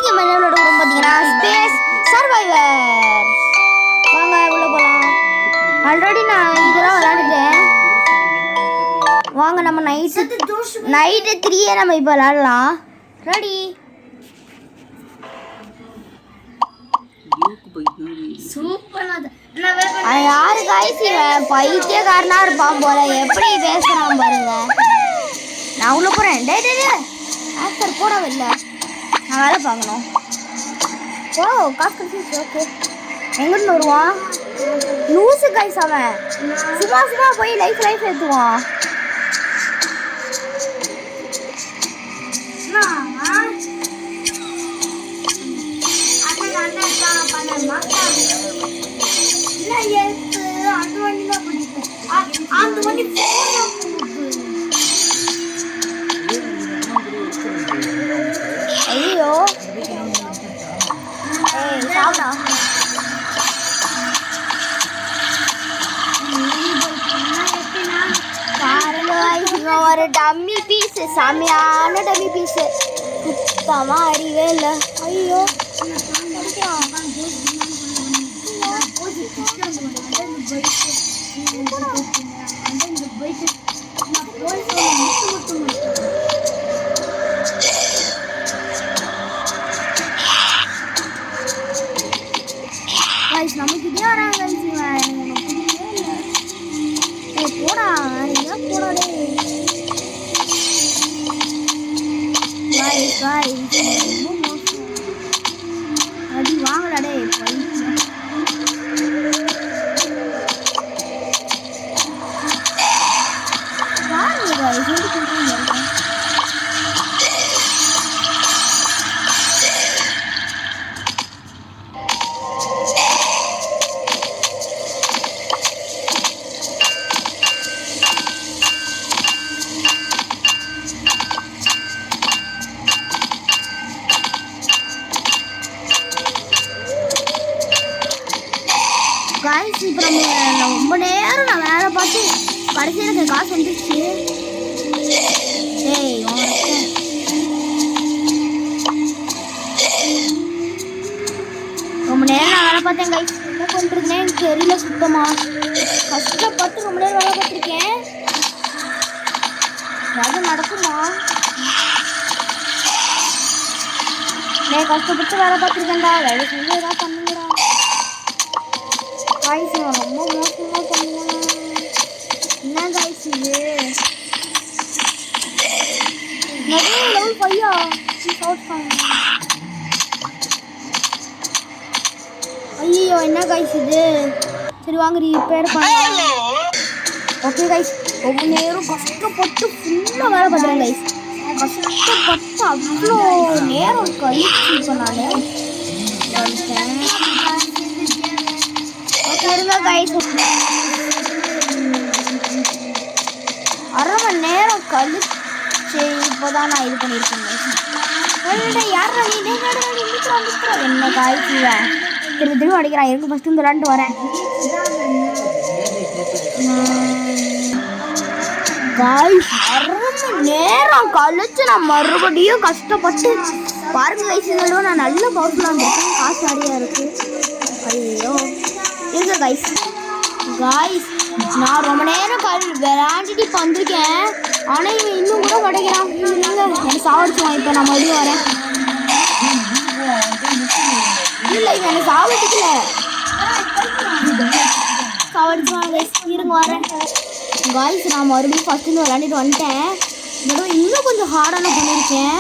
நம்ம என்ன விளையாட போறோம் பாத்தீங்கன்னா ஸ்பேஸ் சர்வைவர். வாங்க உள்ள போலாம். ஆல்ரெடி நான் இதெல்லாம் விளையாடிட்டேன். வாங்க நம்ம நைட்டு 3 நம்ம இப்போ விளையாடலாம். ரெடி? யாரு காய்ஸ் இவன் பைத்தியக்காரனா இருப்பான் போல. எப்படி பேசுறான் பாருங்க. நான் உள்ள போறேன். டே ஆக்டர் போடவே இல்லை. நான் வேலை பார்க்கணும். ஓ காசு கிடைச்சி. ஓகே எங்கிருந்து வருவான் லூசு காய்ஸ். அவன் சும்மா போய் லைஃப் ஏற்றுவான். ஐயோ பாருங்க ஒரு டம்மி பீஸ். செமையான டம்மி பீஸ். சுத்தமா அறிவே இல்லை. ஐயோ நமக்கு இதே வராங்க. போடா போடாடே. அடி வாங்கலாடே. காய்ஸ் இப்போ நம்ம ரொம்ப நேரம் நான் வேலை பார்த்து கடைசி எனக்கு காசு வந்துடுச்சு. ஏய் ரொம்ப நேரம் நான் வேலை பார்த்தேன் காய்ஸ். என்ன பண்ணுறதுனே எனக்கு தெரியல சுத்தமா. கஷ்டப்பட்டு ரொம்ப நேரம் வேலை பார்த்துருக்கேன். அது நடக்குமா? கஷ்டப்பட்டு வேலை பார்த்துருக்கேன்டா. வேலை செஞ்சு ஏதாவது பண்ணுங்கடா. காய்ஸ் ரொம்ப மோசமாக பண்ணுவேன். என்ன காய்ஸ் இது? நிறைய லெவல் 5 ஐயோ என்ன காய்ஸ் இது? சரி வாங்க ரிப்பேர் பண்ணலாம். ஓகே காய்ஸ் ரொம்ப நேரம் கஷ்டப்பட்டு ஃபுல்லாக வேலை பார்த்துறேன் காய்ஸ். கஷ்டப்பட்டு அவ்வளோ நேரம் கழிச்சு இப்போ நான் இருங்க காய்ஸ். 1/2 மணி நேரம் கழிச்சு இப்போதான் நான் இது பண்ணியிருக்கேன். யாரா நீ? என்ன காய்ஸ் இவன் திரும்ப அடிக்கிறான். எனக்கு ஃபஸ்ட்டு இந்த விளாண்டு வரேன் காய்ஸ். 1/2 மணி நேரம் கழிச்சு நான் மறுபடியும் கஷ்டப்பட்டு பாருங்க காய்ஸ். இதோட நான் நல்ல பவர்ஃபுல்லாக இருந்திருக்கேன். காசு நிறையா இருக்கு. ஐயோ இருங்க காய்ஸ் நான் ரொம்ப நேரம் விளையாண்டுட்டு இப்போ வந்திருக்கேன். ஆனால் இவன் இன்னும் கூட கிடைக்கிறான். எனக்கு சாவடிச்சுவான். இப்போ நான் மறுபடியும் வரேன். இல்லை இவன் எனக்கு சாவடிக்கல. சாவடிச்சுவான் இருங்க வரேன் காய்ஸ். நான் மறுபடியும் ஃபஸ்ட்டு விளையாண்டுட்டு வந்துட்டேன். இன்னும் கொஞ்சம் ஹார்டான பண்ணியிருக்கேன்.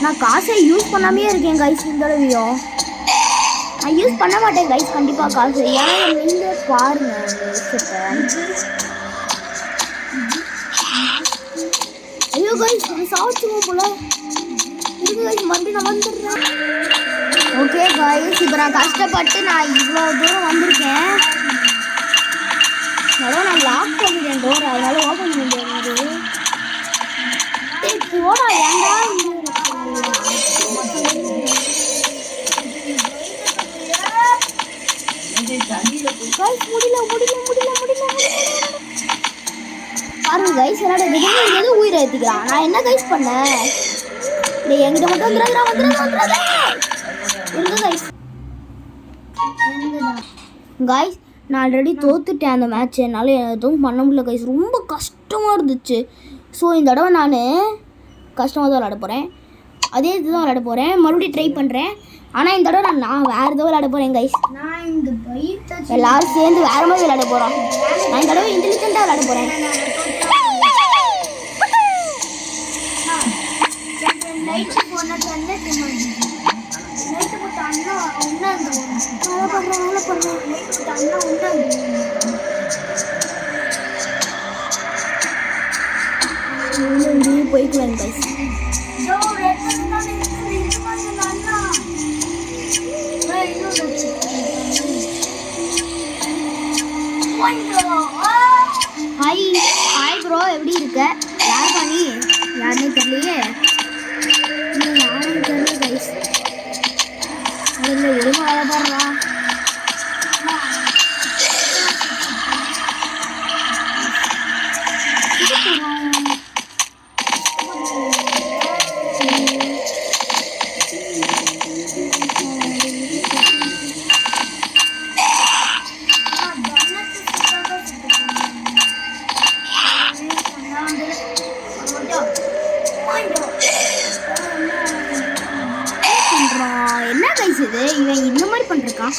நான் காசை யூஸ் பண்ணாமே இருக்கேன் காய்ஸ். இந்த தடவையும் நான் யூஸ் பண்ண மாட்டேன் கைஸ் கண்டிப்பாக காசு. ஏன்னா நீங்கள் பாருங்க ஐயோ கைஸ் சாப்பிடுவோம் போல இருக்கு கைஸ். மறுபடியும் நான் வந்துடுறேன். ஓகே கைஸ் இப்போ நான் கஷ்டப்பட்டு நான் இவ்வளோ தூரம் வந்திருக்கேன். அதனால நான் லாக் பண்ணிட்டேன் டோர். அதனால ஓப்பன் பண்ண முடியாது. போடா ஏன்டா பாருங்க கைஸ். என்னோட எது உயிரை ஏற்றிக்கிறான். நான் என்ன கைஸ் பண்ணேன்? என்கிட்ட மட்டும் வந்துடாதா கைஸ். நான் ஆல்ரெடி தோத்துட்டேன் அந்த மேட்ச். என்னால் எதுவும் பண்ண முடியல கைஸ். ரொம்ப கஷ்டமாக இருந்துச்சு. ஸோ இந்த தடவை நான் கஷ்டமாக தான் விளையாட போகிறேன். அதே இதுதான் விளையாட போகிறேன். மறுபடியும் ட்ரை பண்ணுறேன். ஆனால் இந்த தடவை நான் வேறு எதுவும் விளையாட போகிறேன் கைஸ். எல்லாரும் சேர்ந்து வேறு மாதிரி விளையாட போகிறோம். நான் இந்த தடவை இன்டெலிஜென்ட்டாக விளையாட போகிறேன். போய்க்குவேன் கைஸ். ஹாய் ப்ரோ, எப்படி இருக்க? யார் பண்ணி யாருன்னே தெரியலையே. யாரும் தெரியல கைஸ். அதில் எதுவும் வேலை பாடுறா. என்ன கைஸ் இது? இவன் இந்த மாதிரி பண்ணிருக்கான்.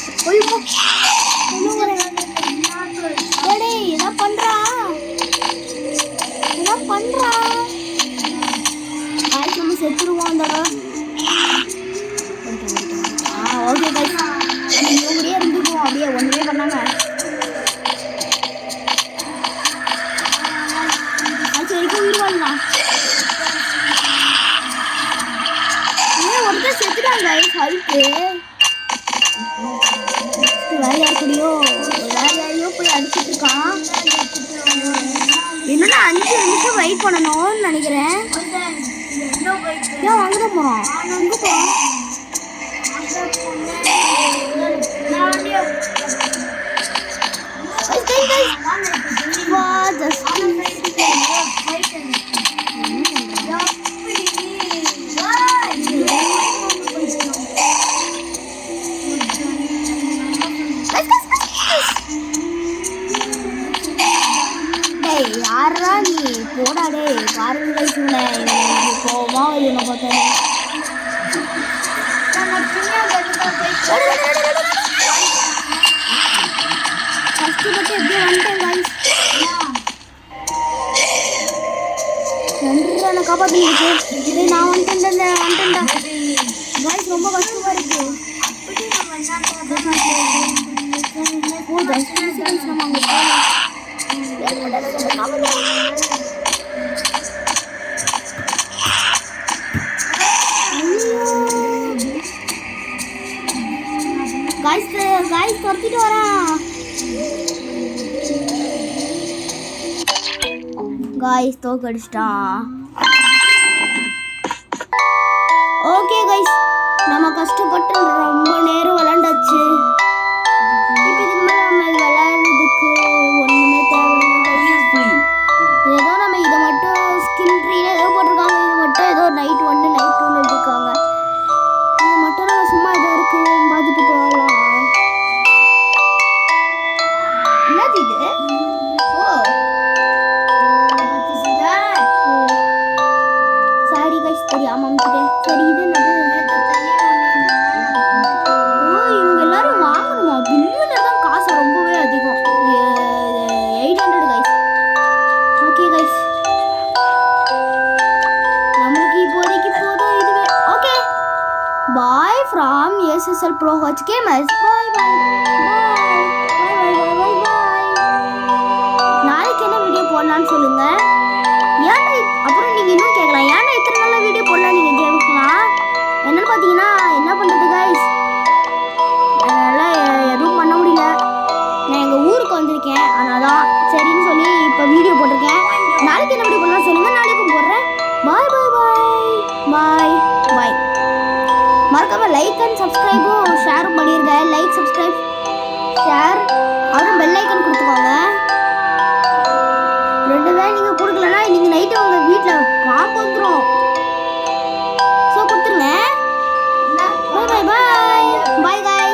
என்ன பண்றா நம்ம செத்துருவோம் அந்த ஓகே கைஸ். இவங்களையே இருந்துக்குவோம் அப்படியே ஒன்றுமே பண்ணாம. அது வரைக்கும் உயிர் வாழலாம். ஒருத்தர் செத்துட்டாங்க ஹல்க்கு. வேற யாரையோ போய் அடிச்சுட்டு இருக்கான். என்னன்னா 5 நிமிஷம் வெயிட் பண்ணணும்னு நினைக்கிறேன். ஏன் அங்கதான் போறோம்? அங்க போறோம். யாரா நீ போடாடே பாருங்க கோவமா நான் பார்த்தேன். கஷ்டப்பட்டு எப்படியே வந்துட்டேன் கைஸ். நன்றி நான் காப்பாற்றிருக்கு. நான் வந்துட்டேன்டா கைஸ். ரொம்ப கஷ்டமா இருக்கு. गाइस துரத்திட்டு வரான். गाइस தோக்கடிச்சிட்டான். ஓகே गाइस, நம்ம கஷ்டப்பட்டு ரொம்ப நேரம் விளையாண்டாச்சு. இப்போ இதுக்கு மேல நம்ம விளையாடுறதுக்கு ஒண்ணுமே தேவையில்லை. ஏதோ நம்ம இதை மட்டும் ஸ்கில் ட்ரீல ஏதோ போட்டிருக்காங்க. இது மட்டும் ஏதோ நைட் 1 நைட் 2 எழுதிருக்காங்க. இது மட்டும் நம்ம சும்மா ஏதோ இருக்கு பார்த்துட்டு போகலாம். என்னது இது? சாரி கைஸ், தெரியாம அமுக்கிட்டேன். சரி இது என்னது? இவங்க எல்லாரும் வாங்கணுமா? பில்லியனர் தான் காசு ரொம்பவே அதிகம். 800 கைஸ். ஓகே கைஸ், நம்மளுக்கு இப்போதைக்கு போதும் இதுவே. Okay, bye from SSL Pro Watch Gamers. பாய் பாய் பாய் பாய். நாளைக்கு என்ன வீடியோ போடலான்னு சொல்லுங்க. ஏன்டா அப்புறம் நீங்க இன்னும் கேட்கலாம், ஏன்டா இத்தனை நல்ல வீடியோ போடலாம் நீங்க கேட்கலாம். என்னன்னு பார்த்தீங்கன்னா என்ன பண்ணுறது கைஸ், அதனால் எதுவும் பண்ண முடியல. நான் எங்கள் ஊருக்கு வந்திருக்கேன், அதனால தான் சரின்னு சொல்லி இப்போ வீடியோ போட்டிருக்கேன். நாளைக்கு என்ன வீடியோ போடலாம் சொல்லுங்கள், நாளைக்கும் போடுறேன். பாய் பாய் பாய் பாய் பாய். மறக்காம லைக் அண்ட் சப்ஸ்கிரைபும் ஷேரும் பண்ணிடுங்க. லைக், சப்ஸ்கிரைப், ஷேர், அப்புறம் பெல் ஐக்கன் கொடுத்துக்கோங்க.